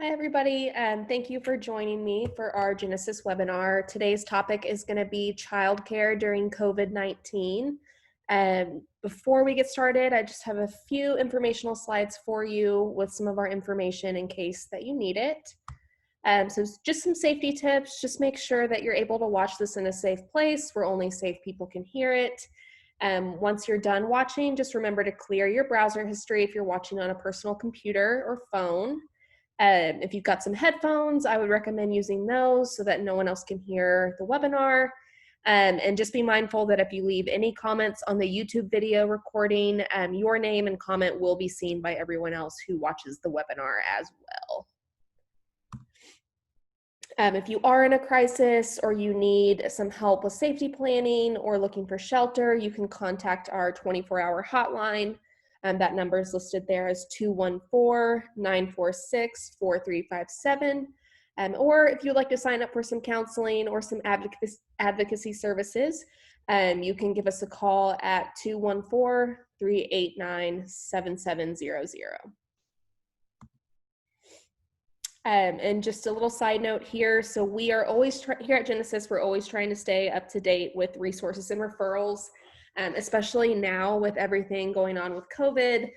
Hi, everybody, and thank you for joining me for our Genesis webinar. Today's topic is going to be childcare during COVID-19. Before we get started, I just have a few informational slides for you with some of our information in case that you need it. So just some safety tips. Just make sure that you're able to watch this in a safe place where only safe people can hear it. Once you're done watching, just remember to clear your browser history if you're watching on a personal computer or phone. If you've got some headphones, I would recommend using those so that no one else can hear the webinar. And just be mindful that if you leave any comments on the YouTube video recording, your name and comment will be seen by everyone else who watches the webinar as well. If you are in a crisis or you need some help with safety planning or looking for shelter, you can contact our 24-hour hotline. That number is listed there as 214-946-4357. Or if you'd like to sign up for some counseling or some advocacy services, you can give us a call at 214-389-7700. And just a little side note here, so we are always, here at Genesis, we're always trying to stay up to date with resources and referrals, especially now with everything going on with COVID.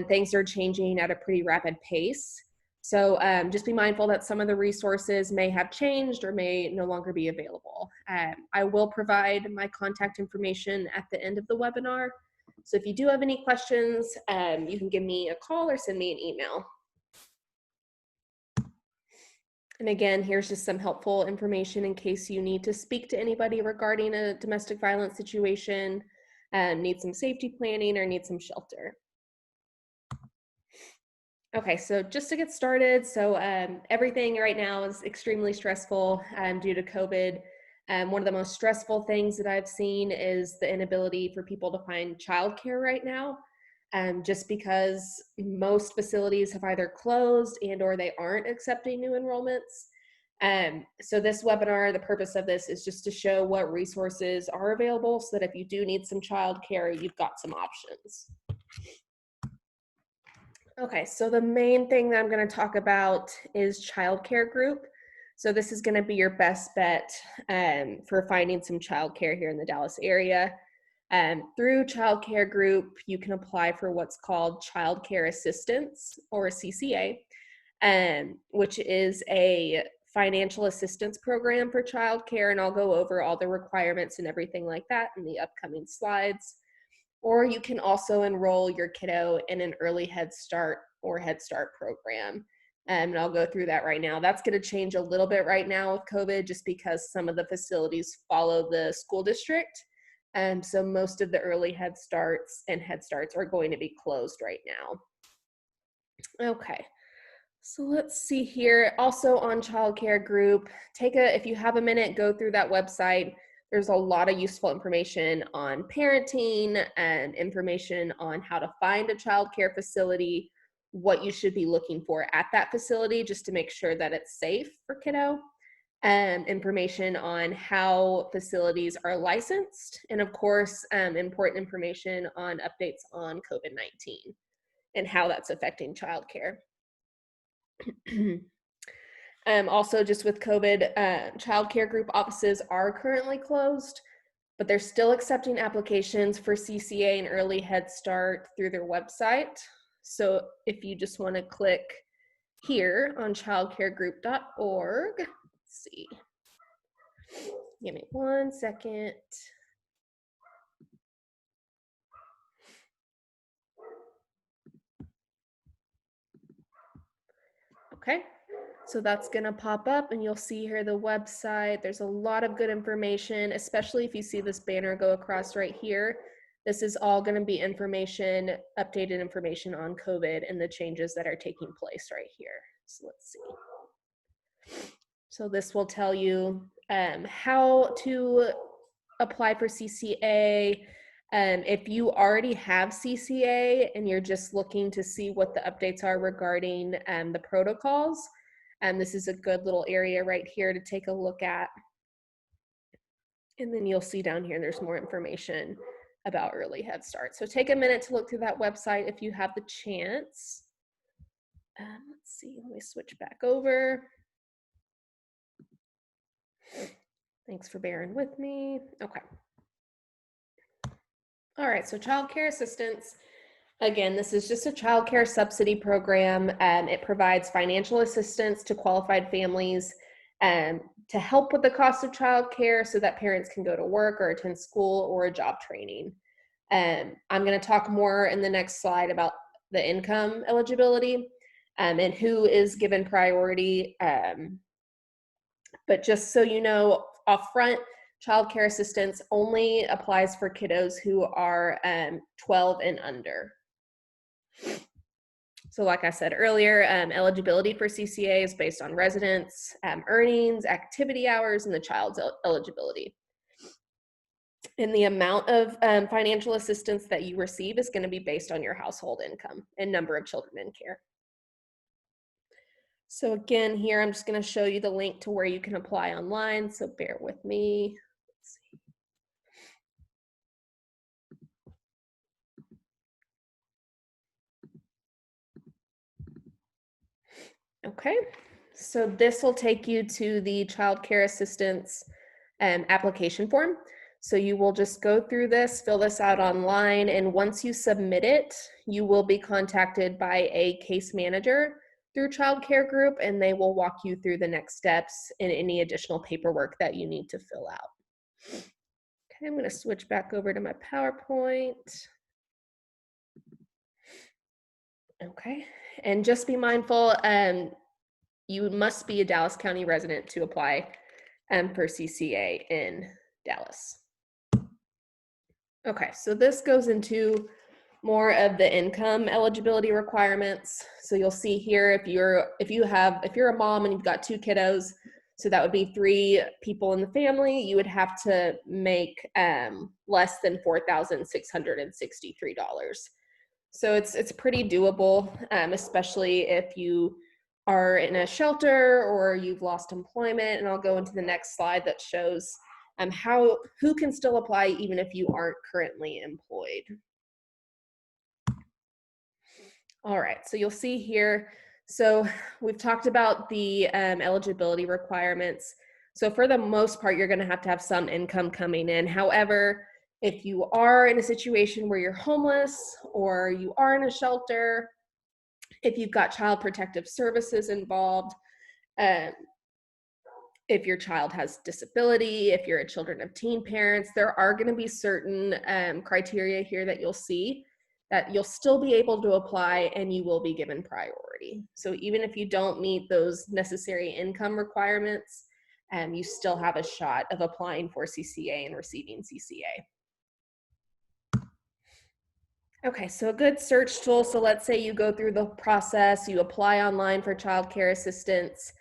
Things are changing at a pretty rapid pace. So just be mindful that some of the resources may have changed or may no longer be available. I will provide my contact information at the end of the webinar. So if you do have any questions, you can give me a call or send me an email. And again, here's just some helpful information in case you need to speak to anybody regarding a domestic violence situation, need some safety planning, or need some shelter. Okay, so just to get started, so everything right now is extremely stressful due to COVID. One of the most stressful things that I've seen is the inability for people to find childcare right now. Just because most facilities have either closed or they aren't accepting new enrollments. So this webinar, the purpose of this is just to show what resources are available so that if you do need some childcare, you've got some options. Okay, so the main thing that I'm going to talk about is Childcare Group. So this is going to be your best bet for finding some childcare here in the Dallas area. Through Childcare Group, you can apply for what's called Childcare Assistance, or CCA, which is a financial assistance program for childcare, and I'll go over all the requirements and everything like that in the upcoming slides. Or you can also enroll your kiddo in an early Head Start or Head Start program. And I'll go through that right now. That's going to change a little bit right now with COVID just because some of the facilities follow the school district. So most of the early Head Starts and Head Starts are going to be closed right now. Okay, so let's see here. Also on Childcare Group, if you have a minute, go through that website. There's a lot of useful information on parenting and information on how to find a childcare facility, what you should be looking for at that facility just to make sure that it's safe for kiddo. Information on how facilities are licensed, and of course, important information on updates on COVID-19 and how that's affecting childcare. Also, just with COVID, Childcare Group offices are currently closed, but they're still accepting applications for CCA and Early Head Start through their website. So if you just want to click here on childcaregroup.org, let's see. Give me 1 second. Okay, so that's going to pop up and you'll see here the website. There's a lot of good information, especially if you see this banner go across right here. This is all going to be information, updated information on COVID and the changes that are taking place right here. So let's see. So this will tell you how to apply for CCA. If you already have CCA and you're just looking to see what the updates are regarding the protocols, this is a good little area right here to take a look at. And then you'll see down here there's more information about Early Head Start. So take a minute to look through that website if you have the chance. Let's see, let me switch back over. Thanks for bearing with me. Okay. All right, so Childcare Assistance. Again, this is just a childcare subsidy program. It provides financial assistance to qualified families to help with the cost of childcare so that parents can go to work or attend school or a job training. I'm going to talk more in the next slide about the income eligibility and who is given priority. But just so you know, up front, Childcare Assistance only applies for kiddos who are 12 and under. So like I said earlier, eligibility for CCA is based on residence, earnings, activity hours, and the child's eligibility. And the amount of financial assistance that you receive is going to be based on your household income and number of children in care. So again, here I'm just going to show you the link to where you can apply online, so bear with me. Let's see. Okay, so this will take you to the Childcare Assistance application form. So you will just go through this, fill this out online, and once you submit it, you will be contacted by a case manager through Childcare Group, and they will walk you through the next steps and any additional paperwork that you need to fill out. Okay, I'm going to switch back over to my PowerPoint. Okay, and just be mindful, you must be a Dallas County resident to apply for CCA in Dallas. Okay, so this goes into more of the income eligibility requirements. So you'll see here if you're a mom and you've got 2 kiddos, so that would be 3 people in the family, you would have to make less than $4,663. So it's pretty doable, especially if you are in a shelter or you've lost employment. And I'll go into the next slide that shows who can still apply even if you aren't currently employed. All right, so you'll see here, so we've talked about the eligibility requirements. So for the most part, you're gonna have to have some income coming in. However, if you are in a situation where you're homeless or you are in a shelter, if you've got child protective services involved, if your child has disability, if you're a children of teen parents, there are going to be certain criteria here that you'll see that you'll still be able to apply and you will be given priority. So even if you don't meet those necessary income requirements, you still have a shot of applying for CCA and receiving CCA. Okay, so a good search tool. So let's say you go through the process, you apply online for childcare assistance,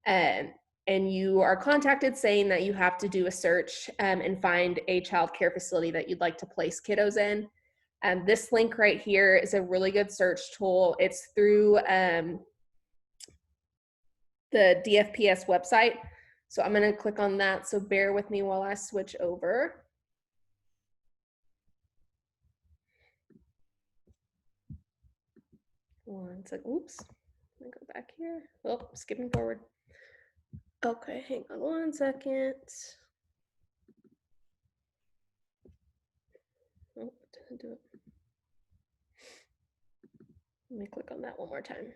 and you are contacted saying that you have to do a search and find a childcare facility that you'd like to place kiddos in. This link right here is a really good search tool. It's through the DFPS website. So I'm going to click on that. So bear with me while I switch over. One second. Oops. Let me go back here. Oh, skipping forward. Okay, hang on one second. Oh, didn't do it. Let me click on that one more time.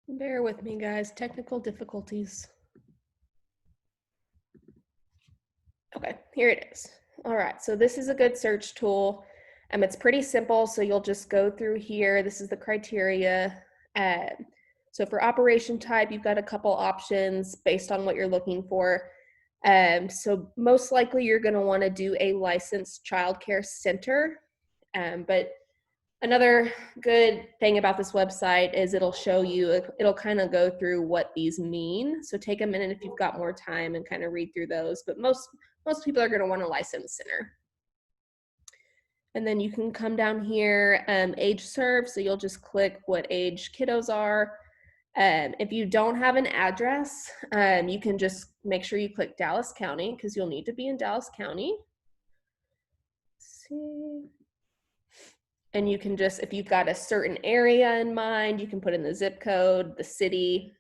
Bear with me, guys. Technical difficulties. Okay, here it is. All right, so this is a good search tool. It's pretty simple, so you'll just go through here. This is the criteria. So for operation type, you've got a couple options based on what you're looking for. So most likely you're going to want to do a licensed childcare center. But another good thing about this website is it'll show you, it'll kind of go through what these mean. So take a minute if you've got more time and kind of read through those. But most people are going to want a licensed center. And then you can come down here, age served. So you'll just click what age kiddos are. If you don't have an address, you can just make sure you click Dallas County because you'll need to be in Dallas County. see. And you can just, if you've got a certain area in mind, you can put in the zip code, the city,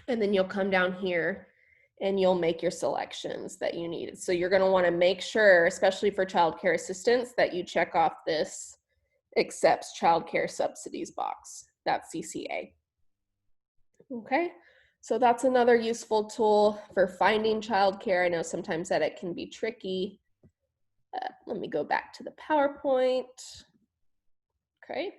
and then you'll come down here and you'll make your selections that you need. So you're going to want to make sure, especially for childcare assistance, that you check off this accepts childcare subsidies box. That's CCA. Okay, so that's another useful tool for finding childcare. I know sometimes that it can be tricky. Let me go back to the PowerPoint. Okay.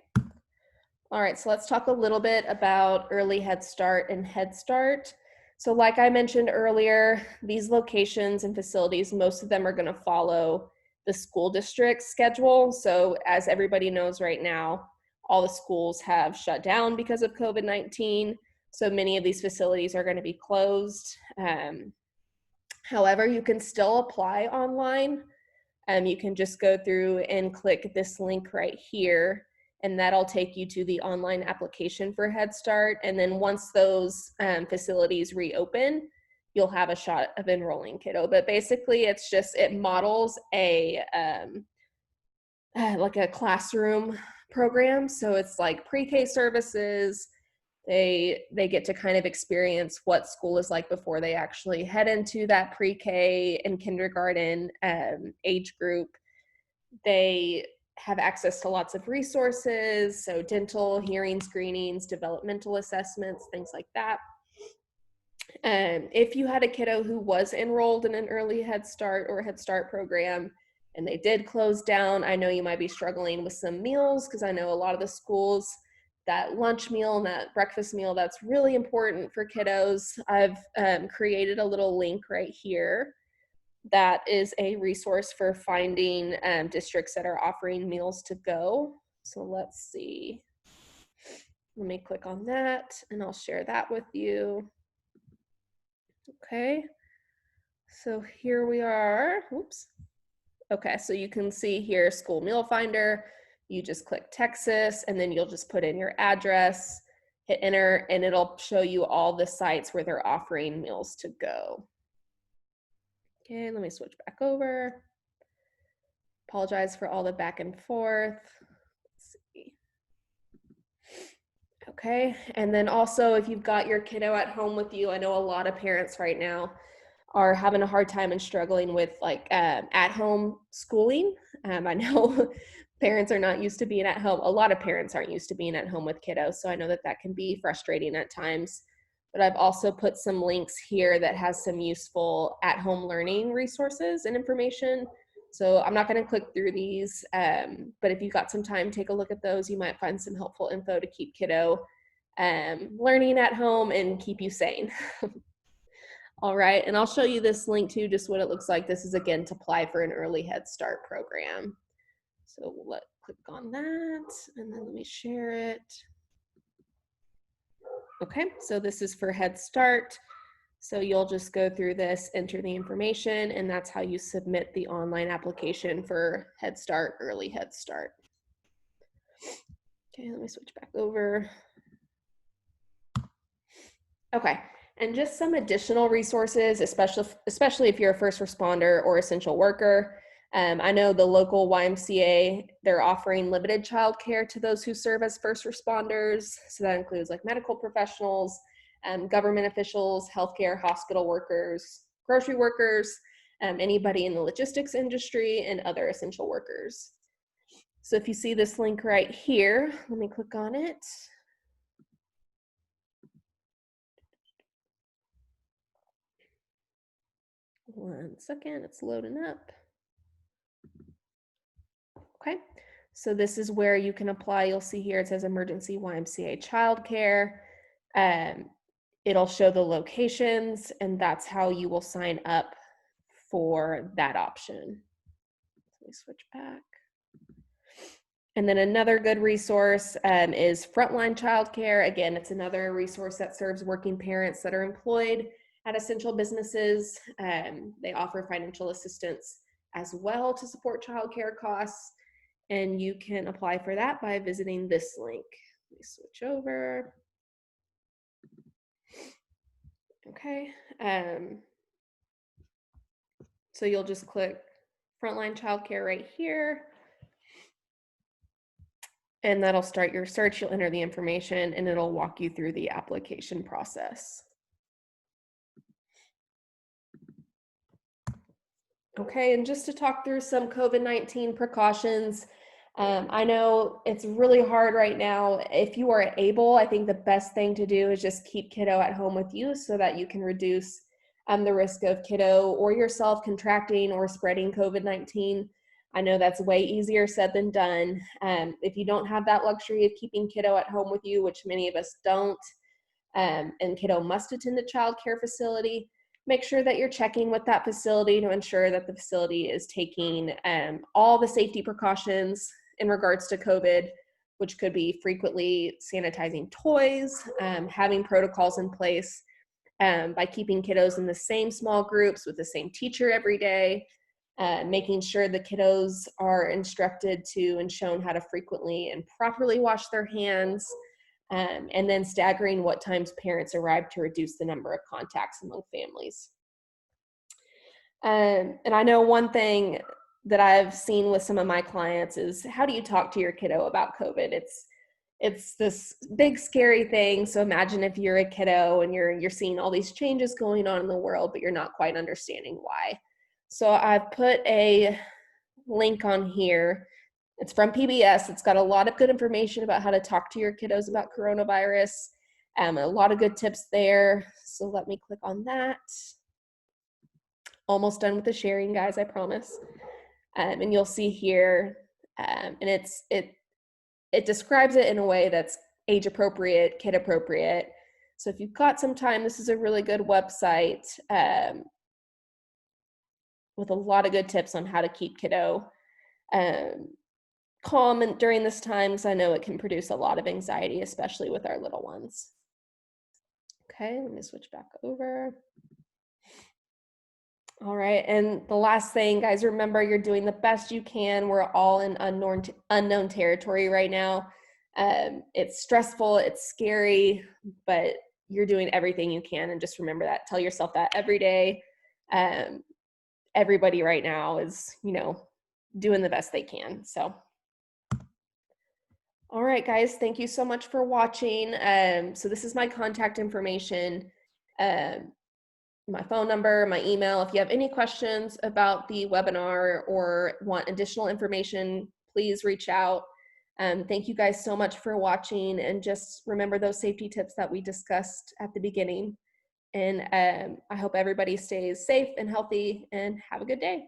All right, so let's talk a little bit about early Head Start and Head Start. So like I mentioned earlier, these locations and facilities, most of them are going to follow the school district schedule. So as everybody knows right now, all the schools have shut down because of COVID-19. So many of these facilities are going to be closed. However, you can still apply online. You can just go through and click this link right here, and that'll take you to the online application for Head Start. And then once those facilities reopen, you'll have a shot of enrolling kiddo. But basically it's just, it models a like a classroom program. So it's like pre-K services. They get to kind of experience what school is like before they actually head into that pre-K and kindergarten age group. They have access to lots of resources, so dental, hearing screenings, developmental assessments, things like that. If you had a kiddo who was enrolled in an early Head Start or Head Start program and they did close down, I know you might be struggling with some meals, because I know a lot of the schools, that lunch meal and that breakfast meal, that's really important for kiddos. I've created a little link right here that is a resource for finding districts that are offering meals to go. So let's see. Let me click on that and I'll share that with you. Okay. So here we are. Oops. Okay, so you can see here, School Meal Finder. You just click Texas and then you'll just put in your address, hit enter, and it'll show you all the sites where they're offering meals to go. Okay, let me switch back over. Apologize for all the back and forth. Let's see. Okay, and then also if you've got your kiddo at home with you, I know a lot of parents right now are having a hard time and struggling with like at-home schooling. I know parents are not used to being at home. A lot of parents aren't used to being at home with kiddos, so I know that that can be frustrating at times. But I've also put some links here that has some useful at-home learning resources and information. So I'm not going to click through these, but if you've got some time, take a look at those. You might find some helpful info to keep kiddo learning at home and keep you sane. All right, and I'll show you this link too, just what it looks like. This is again to apply for an early Head Start program. So we'll click on that, and then let me share it. Okay, so this is for Head Start. So you'll just go through this, enter the information, and that's how you submit the online application for Head Start, early Head Start. Okay, let me switch back over. Okay, and just some additional resources, especially if you're a first responder or essential worker. I know the local YMCA, they're offering limited childcare to those who serve as first responders. So that includes like medical professionals, government officials, healthcare, hospital workers, grocery workers, anybody in the logistics industry, and other essential workers. So if you see this link right here, let me click on it. One second, it's loading up. Okay, so this is where you can apply. You'll see here it says Emergency YMCA Childcare. It'll show the locations, and that's how you will sign up for that option. Let me switch back. And then another good resource is Frontline Childcare. Again, it's another resource that serves working parents that are employed at essential businesses. They offer financial assistance as well to support childcare costs. And you can apply for that by visiting this link. Let me switch over. Okay. So you'll just click Frontline Childcare right here. And that'll start your search. You'll enter the information and it'll walk you through the application process. Okay, and just to talk through some COVID-19 precautions, I know it's really hard right now. If you are able, I think the best thing to do is just keep kiddo at home with you so that you can reduce the risk of kiddo or yourself contracting or spreading COVID-19. I know that's way easier said than done. If you don't have that luxury of keeping kiddo at home with you, which many of us don't, and kiddo must attend a child care facility, make sure that you're checking with that facility to ensure that the facility is taking all the safety precautions in regards to COVID, which could be frequently sanitizing toys, having protocols in place by keeping kiddos in the same small groups with the same teacher every day, making sure the kiddos are instructed to and shown how to frequently and properly wash their hands, and then staggering what times parents arrive to reduce the number of contacts among families. And I know one thing that I've seen with some of my clients is, how do you talk to your kiddo about COVID? It's this big scary thing. So imagine if you're a kiddo and you're seeing all these changes going on in the world, but you're not quite understanding why. So I've put a link on here. It's from PBS. It's got a lot of good information about how to talk to your kiddos about coronavirus. A lot of good tips there. So let me click on that. Almost done with the sharing, guys, I promise. And you'll see here, and it describes it in a way that's age appropriate, kid appropriate. So if you've got some time, this is a really good website with a lot of good tips on how to keep kiddo calm during this time, because I know it can produce a lot of anxiety, especially with our little ones. Okay, let me switch back over. All right, and the last thing, guys, remember you're doing the best you can. We're all in unknown territory right now. It's stressful, it's scary, but you're doing everything you can, and just remember that. Tell yourself that every day. Everybody right now is, doing the best they can. So, all right, guys, thank you so much for watching. So this is my contact information. My phone number, my email. If you have any questions about the webinar or want additional information, please reach out. Thank you guys so much for watching, and just remember those safety tips that we discussed at the beginning. And I hope everybody stays safe and healthy, and have a good day.